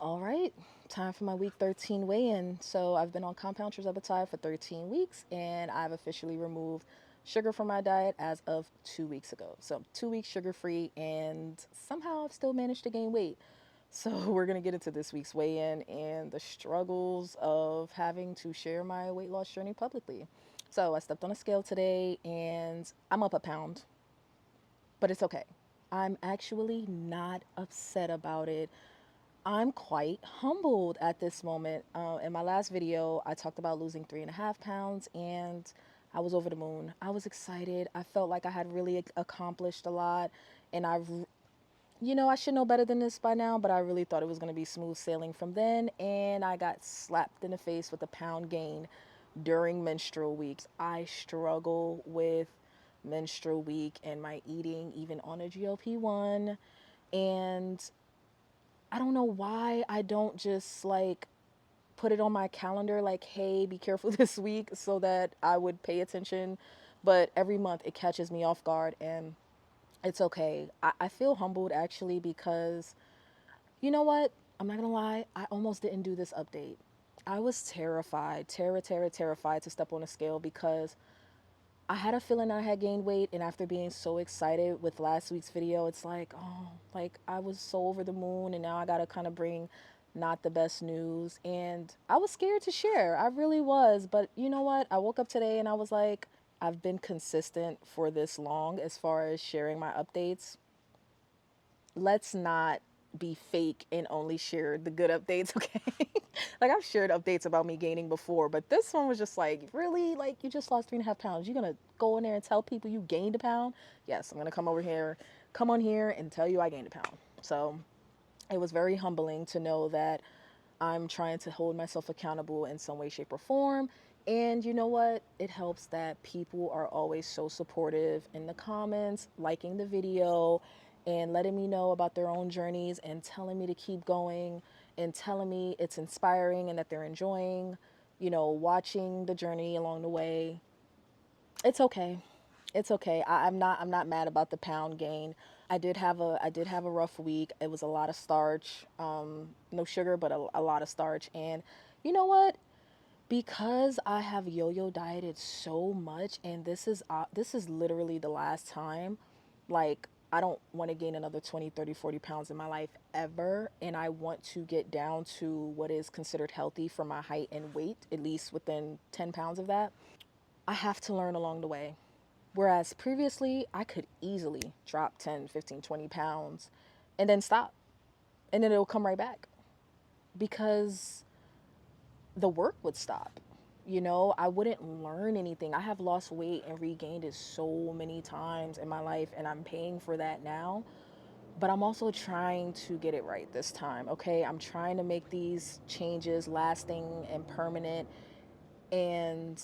All right, time for my week 13 weigh-in. So I've been on compound tirzepatide for 13 weeks and I've officially removed sugar from my diet as of 2 weeks ago. So 2 weeks sugar-free and somehow I've still managed to gain weight. So we're gonna get into this week's weigh-in and the struggles of having to share my weight loss journey publicly. So I stepped on a scale today and I'm up a pound, but it's okay. I'm actually not upset about it. I'm quite humbled at this moment. In my last video, I talked about losing 3.5 pounds and I was over the moon. I was excited. I felt like I had really accomplished a lot. And I should know better than this by now, but I really thought it was going to be smooth sailing from then. And I got slapped in the face with a pound gain during menstrual weeks. I struggle with menstrual week and my eating, even on a GLP-1. And I don't know why I don't just like put it on my calendar like, hey, be careful this week so that I would pay attention. But every month it catches me off guard and it's okay. I feel humbled actually because you know what? I'm not gonna lie, I almost didn't do this update. I was terrified, terrified to step on a scale because I had a feeling I had gained weight, and after being so excited with last week's video, it's like, oh, like I was so over the moon, and now I gotta kind of bring not the best news. And I was scared to share. I really was. But you know what? I woke up today and I was like, I've been consistent for this long as far as sharing my updates. Let's not be fake and only share the good updates, okay? Like I've shared updates about me gaining before, but this one was just like, really? Like you just lost 3.5 pounds. You're gonna go in there and tell people you gained a pound? Yes, I'm gonna come on here and tell you I gained a pound. So it was very humbling to know that I'm trying to hold myself accountable in some way, shape, or form. And you know what? It helps that people are always so supportive in the comments, liking the video, and letting me know about their own journeys and telling me to keep going and telling me it's inspiring and that they're enjoying, watching the journey along the way. It's okay. It's okay. I'm not mad about the pound gain. I did have a rough week. It was a lot of starch, no sugar, but a lot of starch. And you know what? Because I have yo-yo dieted so much, and this is literally the last time. Like I don't want to gain another 20, 30, 40 pounds in my life ever, and I want to get down to what is considered healthy for my height and weight, at least within 10 pounds of that. I have to learn along the way. Whereas previously, I could easily drop 10, 15, 20 pounds and then stop. And then it'll come right back because the work would stop. I wouldn't learn anything. I have lost weight and regained it so many times in my life, and I'm paying for that now. But I'm also trying to get it right this time, okay? I'm trying to make these changes lasting and permanent, and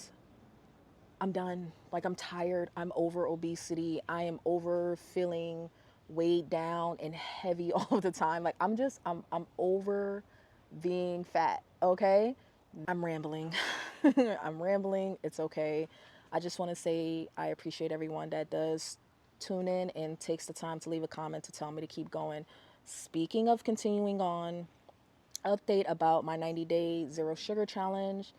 I'm done. Like, I'm tired. I'm over obesity. I am over feeling weighed down and heavy all the time. Like, I'm over being fat, okay? I'm rambling. I'm rambling. It's okay. I just want to say I appreciate everyone that does tune in and takes the time to leave a comment to tell me to keep going. Speaking of continuing on, update about my 90-day zero sugar challenge.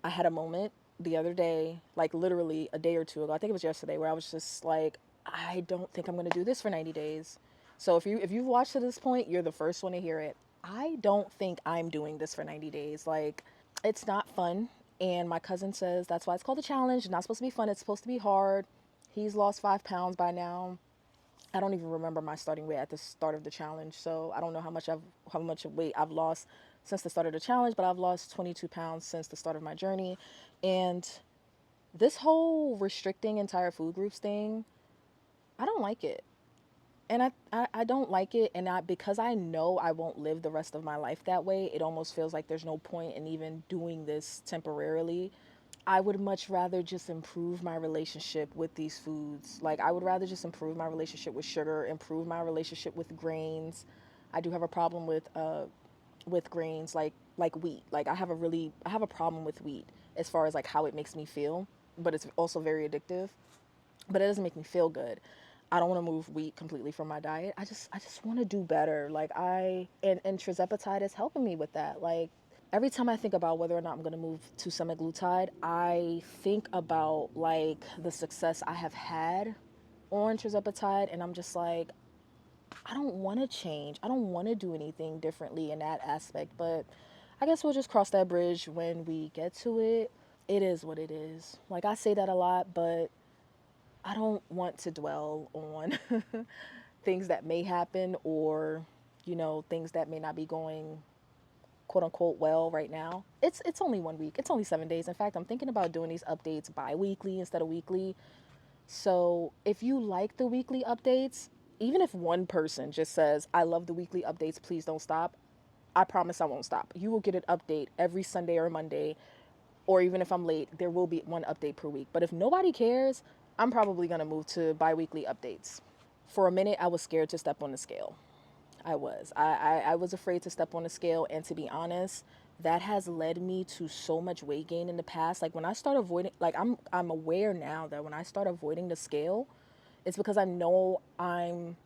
I had a moment the other day, like literally a day or two ago. I think it was yesterday, where I was just like, I don't think I'm going to do this for 90 days. So if you've watched to this point, you're the first one to hear it. I don't think I'm doing this for 90 days. Like it's not fun. And my cousin says that's why it's called a challenge. It's not supposed to be fun. It's supposed to be hard. He's lost 5 pounds by now. I don't even remember my starting weight at the start of the challenge. So I don't know how much weight I've lost since the start of the challenge, but I've lost 22 pounds since the start of my journey. And this whole restricting entire food groups thing, I don't like it. And I don't like it, and because I know I won't live the rest of my life that way, it almost feels like there's no point in even doing this temporarily. I would much rather just improve my relationship with these foods. Like I would rather just improve my relationship with sugar, improve my relationship with grains. I do have a problem with grains like wheat. Like I have a problem with wheat as far as like how it makes me feel, but it's also very addictive, but it doesn't make me feel good. I don't want to move wheat completely from my diet. I just want to do better. Like and trizepatide is helping me with that. Like every time I think about whether or not I'm going to move to semaglutide, I think about like the success I have had on trizepatide, and I'm just like, I don't want to change. I don't want to do anything differently in that aspect, but I guess we'll just cross that bridge when we get to it. It is what it is. Like I say that a lot, but I don't want to dwell on things that may happen, or, things that may not be going quote unquote well right now. It's only 1 week. It's only 7 days. In fact, I'm thinking about doing these updates bi-weekly instead of weekly. So if you like the weekly updates, even if one person just says, I love the weekly updates, please don't stop, I promise I won't stop. You will get an update every Sunday or Monday, or even if I'm late, there will be one update per week. But if nobody cares, I'm probably going to move to bi-weekly updates. For a minute, I was scared to step on the scale. I was. I was afraid to step on the scale. And to be honest, that has led me to so much weight gain in the past. Like when I start avoiding, like I'm aware now that when I start avoiding the scale, it's because I know I'm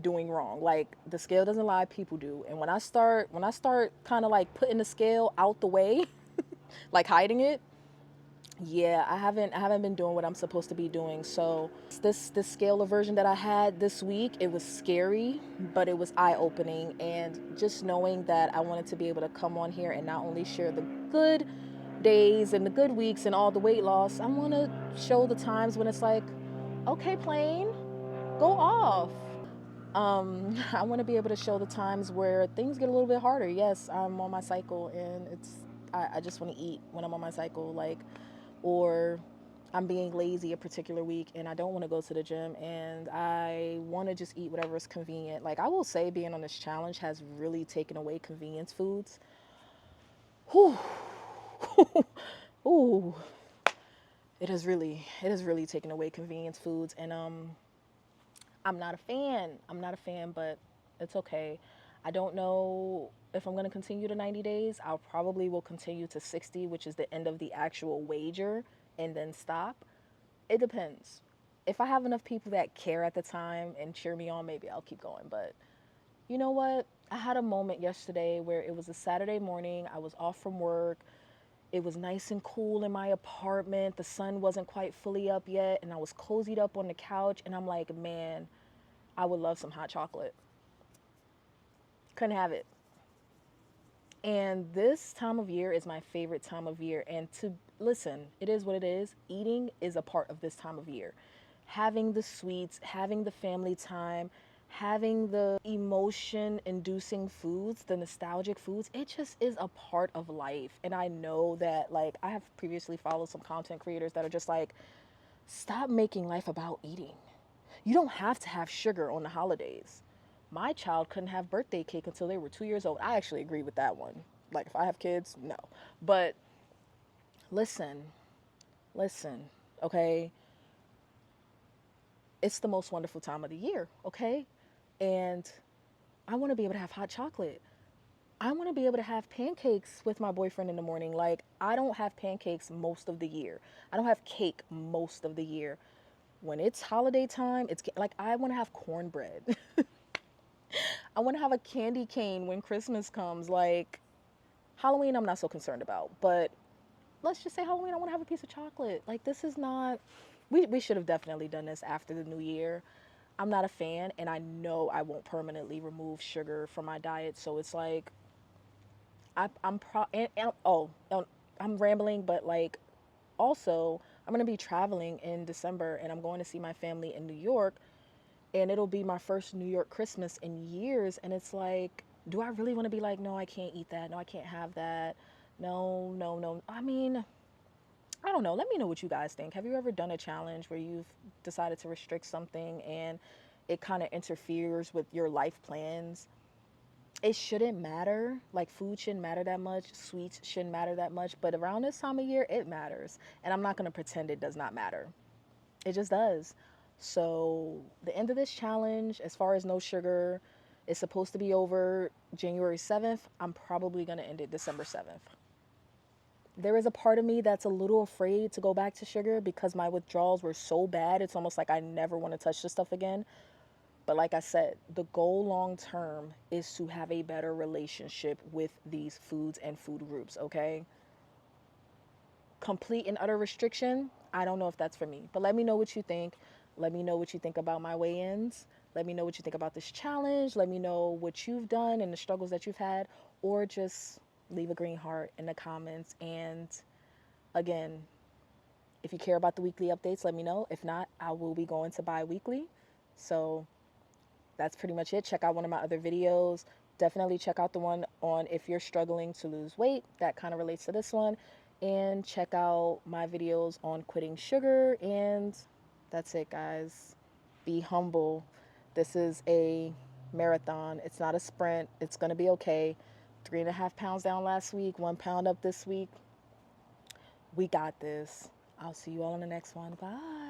doing wrong. Like the scale doesn't lie, people do. And when I start kind of like putting the scale out the way, like hiding it, yeah, I haven't been doing what I'm supposed to be doing. So this scale aversion that I had this week, it was scary, but it was eye-opening. And just knowing that I wanted to be able to come on here and not only share the good days and the good weeks and all the weight loss, I want to show the times when it's like, okay, plane, go off. I want to be able to show the times where things get a little bit harder. Yes, I'm on my cycle, and I just want to eat when I'm on my cycle, like, or I'm being lazy a particular week and I don't want to go to the gym and I want to just eat whatever is convenient. Like I will say, being on this challenge has really taken away convenience foods. Whew. Ooh, it has really taken away convenience foods, and I'm not a fan. I'm not a fan, but it's okay. I don't know if I'm going to continue to 90 days. I'll probably will continue to 60, which is the end of the actual wager, and then stop. It depends. If I have enough people that care at the time and cheer me on, maybe I'll keep going. But you know what? I had a moment yesterday where it was a Saturday morning. I was off from work. It was nice and cool in my apartment. The sun wasn't quite fully up yet, and I was cozied up on the couch. And I'm like, man, I would love some hot chocolate. Couldn't have it. And this time of year is my favorite time of year. And to listen, it is what it is. Eating is a part of this time of year. Having the sweets, having the family time, having the emotion inducing foods, the nostalgic foods, it just is a part of life. And I know that, like, I have previously followed some content creators that are just like, stop making life about eating. You don't have to have sugar on the holidays. My child couldn't have birthday cake until they were 2 years old. I actually agree with that one. Like, if I have kids, no. But listen, listen, okay? It's the most wonderful time of the year, okay? And I want to be able to have hot chocolate. I want to be able to have pancakes with my boyfriend in the morning. Like, I don't have pancakes most of the year. I don't have cake most of the year. When it's holiday time, it's like I want to have cornbread. I want to have a candy cane when Christmas comes. Like, Halloween, I'm not so concerned about. But let's just say Halloween, I want to have a piece of chocolate. Like, this is not. We should have definitely done this after the new year. I'm not a fan, and I know I won't permanently remove sugar from my diet. So it's like, I'm rambling, but like, also, I'm going to be traveling in December, and I'm going to see my family in New York, and it'll be my first New York Christmas in years. And it's like, do I really want to be like, no, I can't eat that. No, I can't have that. No, no, no. I mean, I don't know. Let me know what you guys think. Have you ever done a challenge where you've decided to restrict something and it kind of interferes with your life plans? It shouldn't matter. Like, food shouldn't matter that much. Sweets shouldn't matter that much. But around this time of year, it matters. And I'm not going to pretend it does not matter. It just does. So the end of this challenge, as far as no sugar, is supposed to be over January 7th. I'm probably going to end it December 7th. there is a part of me that's a little afraid to go back to sugar because my withdrawals were so bad. It's almost like I never want to touch this stuff again. But like I said, the goal long term is to have a better relationship with these foods and food groups, okay? Complete and utter restriction, I don't know if that's for me. But let me know what you think. Let me know what you think about my weigh ins. Let me know what you think about this challenge. Let me know what you've done and the struggles that you've had. Or just leave a green heart in the comments. And again, if you care about the weekly updates, let me know. If not, I will be going to bi weekly. So that's pretty much it. Check out one of my other videos. Definitely check out the one on if you're struggling to lose weight. That kind of relates to this one. And check out my videos on quitting sugar. And that's it, guys. Be humble. This is a marathon. It's not a sprint. It's going to be okay. 3.5 pounds down last week, 1 pound up this week. We got this. I'll see you all in the next one. Bye.